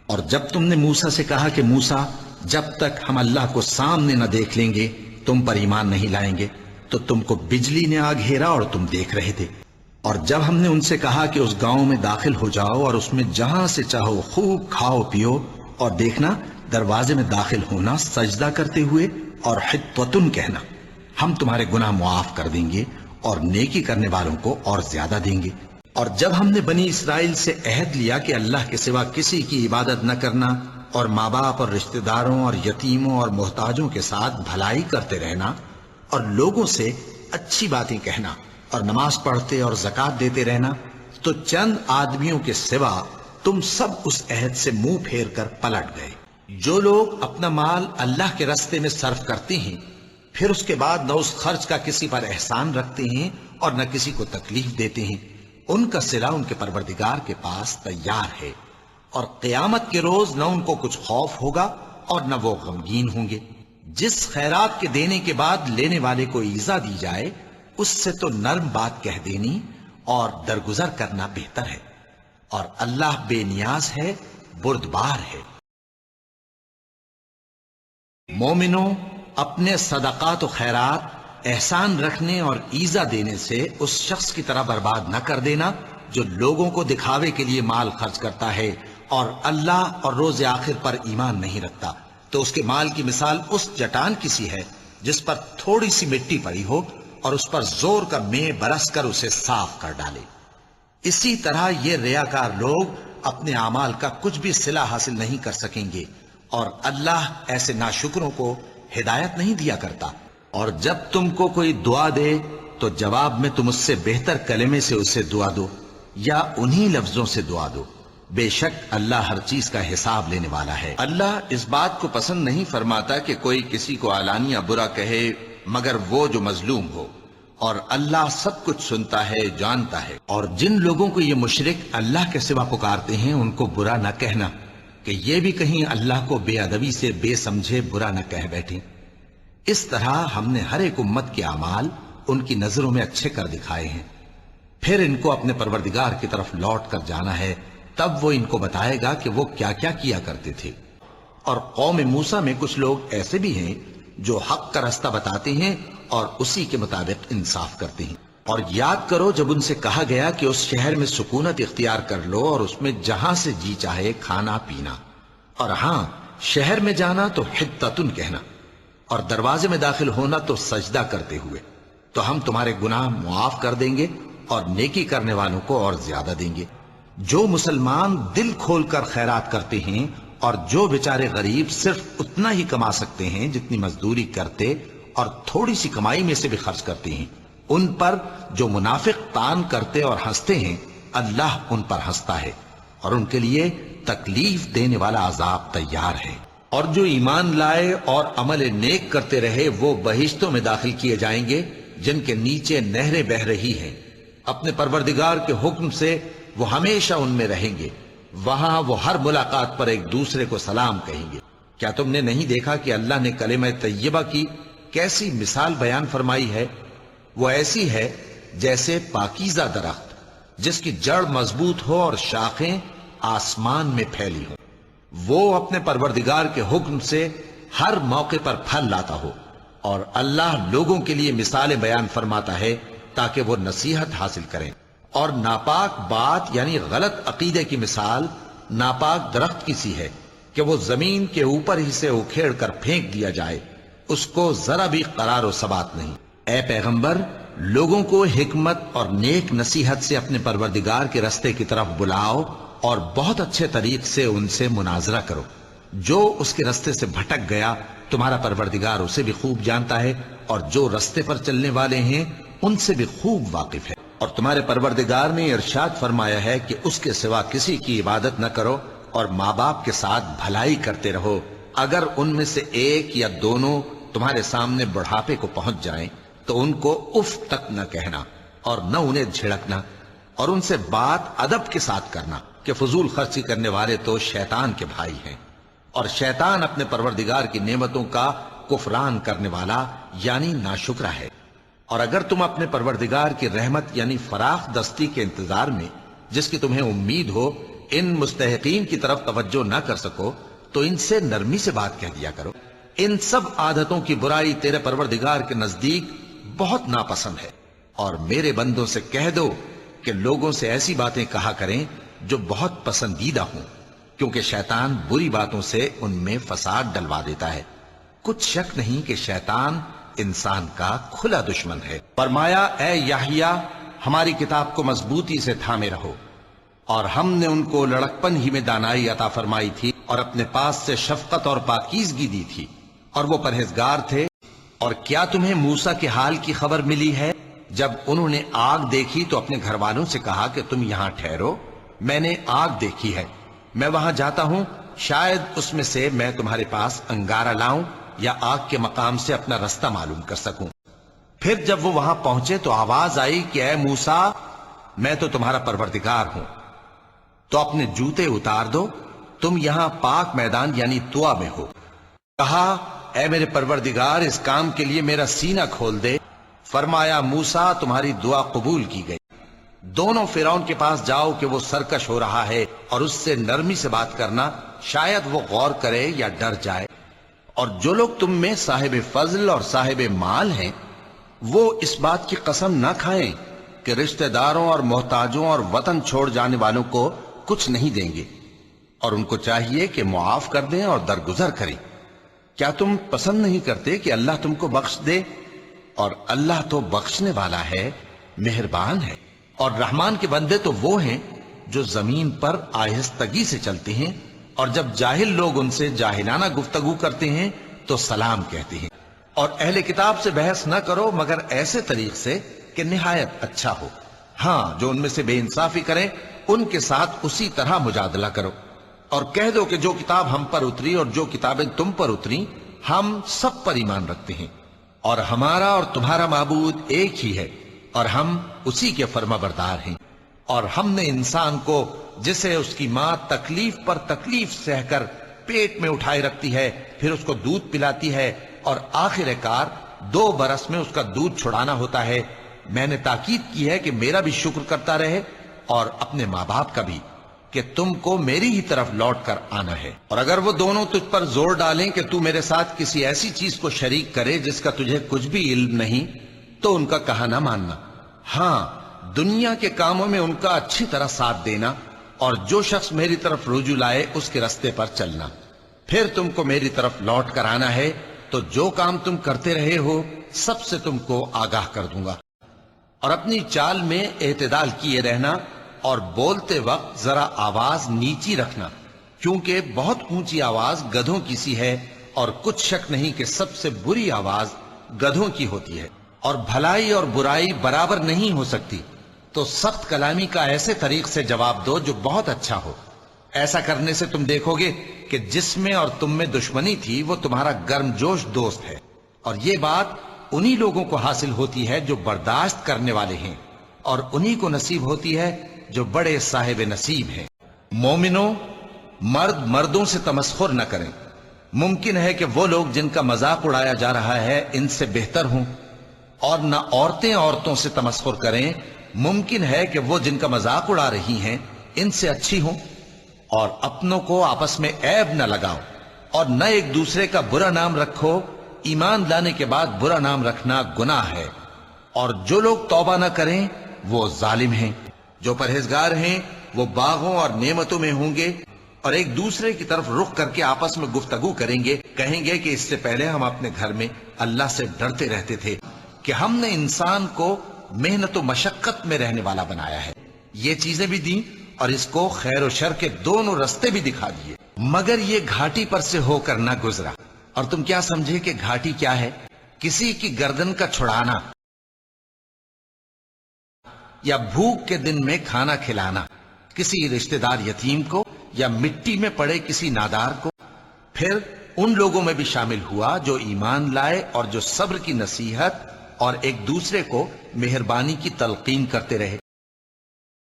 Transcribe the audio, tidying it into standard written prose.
اور جب تم نے موسیٰ سے کہا کہ موسیٰ جب تک ہم اللہ کو سامنے نہ دیکھ لیں گے تم پر ایمان نہیں لائیں گے، تو تم کو بجلی نے آ گھیرا اور تم دیکھ رہے تھے۔ اور جب ہم نے ان سے کہا کہ اس گاؤں میں داخل ہو جاؤ اور اس میں جہاں سے چاہو خوب کھاؤ پیو، اور دیکھنا دروازے میں داخل ہونا سجدہ کرتے ہوئے اور حطوۃ کہنا، ہم تمہارے گناہ معاف کر دیں گے اور نیکی کرنے والوں کو اور زیادہ دیں گے۔ اور جب ہم نے بنی اسرائیل سے عہد لیا کہ اللہ کے سوا کسی کی عبادت نہ کرنا اور ماں باپ اور رشتہ داروں اور یتیموں اور محتاجوں کے ساتھ بھلائی کرتے رہنا اور لوگوں سے اچھی باتیں کہنا اور نماز پڑھتے اور زکوٰۃ دیتے رہنا، تو چند آدمیوں کے سوا تم سب اس عہد سے منہ پھیر کر پلٹ گئے۔ جو لوگ اپنا مال اللہ کے راستے میں صرف کرتے ہیں پھر اس کے بعد نہ اس خرچ کا کسی پر احسان رکھتے ہیں اور نہ کسی کو تکلیف دیتے ہیں، ان کا صلہ ان کے پروردگار کے پاس تیار ہے، اور قیامت کے روز نہ ان کو کچھ خوف ہوگا اور نہ وہ غمگین ہوں گے۔ جس خیرات کے دینے کے بعد لینے والے کو ایذا دی جائے اس سے تو نرم بات کہہ دینی اور درگزر کرنا بہتر ہے، اور اللہ بے نیاز ہے، بردبار ہے۔ مومنوں، اپنے صدقات و خیرات احسان رکھنے اور ایذا دینے سے اس شخص کی طرح برباد نہ کر دینا جو لوگوں کو دکھاوے کے لیے مال خرچ کرتا ہے اور اللہ اور روز آخر پر ایمان نہیں رکھتا، تو اس کے مال کی مثال اس چٹان کی سی ہے جس پر تھوڑی سی مٹی پڑی ہو اور اس پر زور کا مے برس کر اسے صاف کر ڈالے۔ اسی طرح یہ ریاکار لوگ اپنے اعمال کا کچھ بھی صلہ حاصل نہیں کر سکیں گے، اور اللہ ایسے ناشکروں کو ہدایت نہیں دیا کرتا۔ اور جب تم کو کوئی دعا دے تو جواب میں تم اس سے بہتر کلمے سے اسے دعا دو یا انہی لفظوں سے دعا دو، بے شک اللہ ہر چیز کا حساب لینے والا ہے۔ اللہ اس بات کو پسند نہیں فرماتا کہ کوئی کسی کو علانیہ برا کہے مگر وہ جو مظلوم ہو، اور اللہ سب کچھ سنتا ہے، جانتا ہے۔ اور جن لوگوں کو یہ مشرک اللہ کے سوا پکارتے ہیں ان کو برا نہ کہنا کہ یہ بھی کہیں اللہ کو بے ادبی سے بے سمجھے برا نہ کہہ بیٹھیں۔ اس طرح ہم نے ہر ایک امت کے اعمال ان کی نظروں میں اچھے کر دکھائے ہیں، پھر ان کو اپنے پروردگار کی طرف لوٹ کر جانا ہے، تب وہ ان کو بتائے گا کہ وہ کیا کیا کیا کرتے تھے۔ اور قوم موسیٰ میں کچھ لوگ ایسے بھی ہیں جو حق کا راستہ بتاتے ہیں اور اسی کے مطابق انصاف کرتے ہیں۔ اور یاد کرو جب ان سے کہا گیا کہ اس شہر میں سکونت اختیار کر لو اور اس میں جہاں سے جی چاہے کھانا پینا، اور ہاں شہر میں جانا تو حطۃ کہنا، اور دروازے میں داخل ہونا تو سجدہ کرتے ہوئے، تو ہم تمہارے گناہ معاف کر دیں گے اور نیکی کرنے والوں کو اور زیادہ دیں گے۔ جو مسلمان دل کھول کر خیرات کرتے ہیں اور جو بیچارے غریب صرف اتنا ہی کما سکتے ہیں جتنی مزدوری کرتے اور تھوڑی سی کمائی میں سے بھی خرچ کرتے ہیں، ان پر جو منافق تان کرتے اور ہنستے ہیں اللہ ان پر ہنستا ہے اور ان کے لیے تکلیف دینے والا عذاب تیار ہے۔ اور جو ایمان لائے اور عمل نیک کرتے رہے وہ بہشتوں میں داخل کیے جائیں گے جن کے نیچے نہریں بہہ رہی ہیں، اپنے پروردگار کے حکم سے وہ ہمیشہ ان میں رہیں گے، وہاں وہ ہر ملاقات پر ایک دوسرے کو سلام کہیں گے۔ کیا تم نے نہیں دیکھا کہ اللہ نے کلمہ طیبہ کی کیسی مثال بیان فرمائی ہے؟ وہ ایسی ہے جیسے پاکیزہ درخت جس کی جڑ مضبوط ہو اور شاخیں آسمان میں پھیلی ہوں، وہ اپنے پروردگار کے حکم سے ہر موقع پر پھل لاتا ہو، اور اللہ لوگوں کے لیے مثالیں بیان فرماتا ہے تاکہ وہ نصیحت حاصل کریں۔ اور ناپاک بات یعنی غلط عقیدے کی مثال ناپاک درخت کی سی ہے کہ وہ زمین کے اوپر ہی سے اکھیڑ کر پھینک دیا جائے، اس کو ذرا بھی قرار و ثبات نہیں۔ اے پیغمبر، لوگوں کو حکمت اور نیک نصیحت سے اپنے پروردگار کے راستے کی طرف بلاؤ اور بہت اچھے طریق سے ان سے مناظرہ کرو۔ جو اس کے راستے سے بھٹک گیا تمہارا پروردگار اسے بھی خوب جانتا ہے، اور جو راستے پر چلنے والے ہیں ان سے بھی خوب واقف ہے۔ اور تمہارے پروردگار نے ارشاد فرمایا ہے کہ اس کے سوا کسی کی عبادت نہ کرو اور ماں باپ کے ساتھ بھلائی کرتے رہو، اگر ان میں سے ایک یا دونوں تمہارے سامنے بڑھاپے کو پہنچ جائیں تو ان کو اف تک نہ کہنا اور نہ انہیں جھڑکنا، اور ان سے بات ادب کے ساتھ کرنا کہ فضول خرچی کرنے والے تو شیطان کے بھائی ہیں، اور شیطان اپنے پروردگار کی نعمتوں کا کفران کرنے والا یعنی ناشکرا ہے۔ اور اگر تم اپنے پروردگار کی رحمت یعنی فراخ دستی کے انتظار میں جس کی تمہیں امید ہو ان مستحقین کی طرف توجہ نہ کر سکو تو ان سے نرمی سے بات کہہ دیا کرو۔ ان سب عادتوں کی برائی تیرے پروردگار کے نزدیک بہت ناپسند ہے، اور میرے بندوں سے کہہ دو کہ لوگوں سے ایسی باتیں کہا کریں جو بہت پسندیدہ ہوں، کیونکہ شیطان بری باتوں سے ان میں فساد ڈلوا دیتا ہے۔ کچھ شک نہیں کہ شیطان انسان کا کھلا دشمن ہے۔ فرمایا اے یحییٰ، ہماری کتاب کو مضبوطی سے تھامے رہو، اور ہم نے ان کو لڑکپن ہی میں دانائی عطا فرمائی تھی اور اپنے پاس سے شفقت اور پاکیزگی دی تھی، اور وہ پرہیزگار تھے۔ اور کیا تمہیں موسیٰ کے حال کی خبر ملی ہے؟ جب انہوں نے آگ دیکھی تو اپنے گھر والوں سے کہا کہ تم یہاں ٹھہرو، میں نے آگ دیکھی ہے، میں وہاں جاتا ہوں، شاید اس میں سے میں تمہارے پاس انگارہ لاؤں یا آگ کے مقام سے اپنا رستہ معلوم کر سکوں۔ پھر جب وہ وہاں پہنچے تو آواز آئی کہ اے موسیٰ، میں تو تمہارا پروردگار ہوں، تو اپنے جوتے اتار دو، تم یہاں پاک میدان یعنی طوا میں ہو۔ کہا اے میرے پروردگار، اس کام کے لیے میرا سینہ کھول دے۔ فرمایا موسیٰ، تمہاری دعا قبول کی گئی، دونوں فرعون کے پاس جاؤ کہ وہ سرکش ہو رہا ہے، اور اس سے نرمی سے بات کرنا، شاید وہ غور کرے یا ڈر جائے۔ اور جو لوگ تم میں صاحب فضل اور صاحب مال ہیں، وہ اس بات کی قسم نہ کھائیں کہ رشتہ داروں اور محتاجوں اور وطن چھوڑ جانے والوں کو کچھ نہیں دیں گے، اور ان کو چاہیے کہ معاف کر دیں اور درگزر کریں۔ کیا تم پسند نہیں کرتے کہ اللہ تم کو بخش دے؟ اور اللہ تو بخشنے والا ہے، مہربان ہے۔ اور رحمان کے بندے تو وہ ہیں جو زمین پر آہستگی سے چلتے ہیں، اور جب جاہل لوگ ان سے جاہلانہ گفتگو کرتے ہیں تو سلام کہتے ہیں۔ اور اہل کتاب سے بحث نہ کرو مگر ایسے طریق سے کہ نہایت اچھا ہو۔ ہاں، جو ان میں سے بے انصافی کریں ان کے ساتھ اسی طرح مجادلہ کرو، اور کہہ دو کہ جو کتاب ہم پر اتری اور جو کتابیں تم پر اتری، ہم سب پر ایمان رکھتے ہیں، اور ہمارا اور تمہارا معبود ایک ہی ہے، اور ہم اسی کے فرما بردار ہیں۔ اور ہم نے انسان کو، جسے اس کی ماں تکلیف پر تکلیف سہ کر پیٹ میں اٹھائے رکھتی ہے، پھر اس کو دودھ پلاتی ہے، اور آخر کار 2 برس میں اس کا دودھ چھڑانا ہوتا ہے، میں نے تاکید کی ہے کہ میرا بھی شکر کرتا رہے اور اپنے ماں باپ کا بھی، کہ تم کو میری ہی طرف لوٹ کر آنا ہے۔ اور اگر وہ دونوں تجھ پر زور ڈالیں کہ تو میرے ساتھ کسی ایسی چیز کو شریک کرے جس کا تجھے کچھ بھی علم نہیں، تو ان کا کہا نہ ماننا۔ ہاں، دنیا کے کاموں میں ان کا اچھی طرح ساتھ دینا، اور جو شخص میری طرف رجوع لائے اس کے رستے پر چلنا۔ پھر تم کو میری طرف لوٹ کر آنا ہے تو جو کام تم کرتے رہے ہو سب سے تم کو آگاہ کر دوں گا۔ اور اپنی چال میں اعتدال کیے رہنا، اور بولتے وقت ذرا آواز نیچی رکھنا، کیونکہ بہت اونچی آواز گدھوں کی سی ہے، اور کچھ شک نہیں کہ سب سے بری آواز گدھوں کی ہوتی ہے۔ اور بھلائی اور برائی برابر نہیں ہو سکتی، تو سخت کلامی کا ایسے طریق سے جواب دو جو بہت اچھا ہو۔ ایسا کرنے سے تم دیکھو گے کہ جس میں اور تم میں دشمنی تھی وہ تمہارا گرم جوش دوست ہے، اور یہ بات انہی لوگوں کو حاصل ہوتی ہے جو برداشت کرنے والے ہیں، اور انہی کو نصیب ہوتی ہے جو بڑے صاحب نصیب ہیں۔ مومنوں، مرد مردوں سے تمسخر نہ کریں۔ ممکن ہے کہ وہ لوگ جن کا مذاق اڑایا جا رہا ہے ان سے بہتر ہوں، اور نہ عورتیں عورتوں سے تمسخر کریں۔ ممکن ہے کہ وہ جن کا مذاق اڑا رہی ہیں ان سے اچھی ہوں۔ اور اپنوں کو آپس میں عیب نہ لگاؤ، اور نہ ایک دوسرے کا برا نام رکھو۔ ایمان لانے کے بعد برا نام رکھنا گناہ ہے، اور جو لوگ توبہ نہ کریں وہ ظالم ہیں۔ جو پرہیزگار ہیں وہ باغوں اور نعمتوں میں ہوں گے، اور ایک دوسرے کی طرف رخ کر کے آپس میں گفتگو کریں گے، کہیں گے کہ اس سے پہلے ہم اپنے گھر میں اللہ سے ڈرتے رہتے تھے کہ ہم نے انسان کو محنت و مشقت میں رہنے والا بنایا ہے، یہ چیزیں بھی دیں اور اس کو خیر و شر کے دونوں رستے بھی دکھا دیے، مگر یہ گھاٹی پر سے ہو کر نہ گزرا۔ اور تم کیا سمجھے کہ گھاٹی کیا ہے؟ کسی کی گردن کا چھڑانا، یا بھوک کے دن میں کھانا کھلانا کسی رشتہ دار یتیم کو، یا مٹی میں پڑے کسی نادار کو۔ پھر ان لوگوں میں بھی شامل ہوا جو ایمان لائے اور جو صبر کی نصیحت اور ایک دوسرے کو مہربانی کی تلقین کرتے رہے۔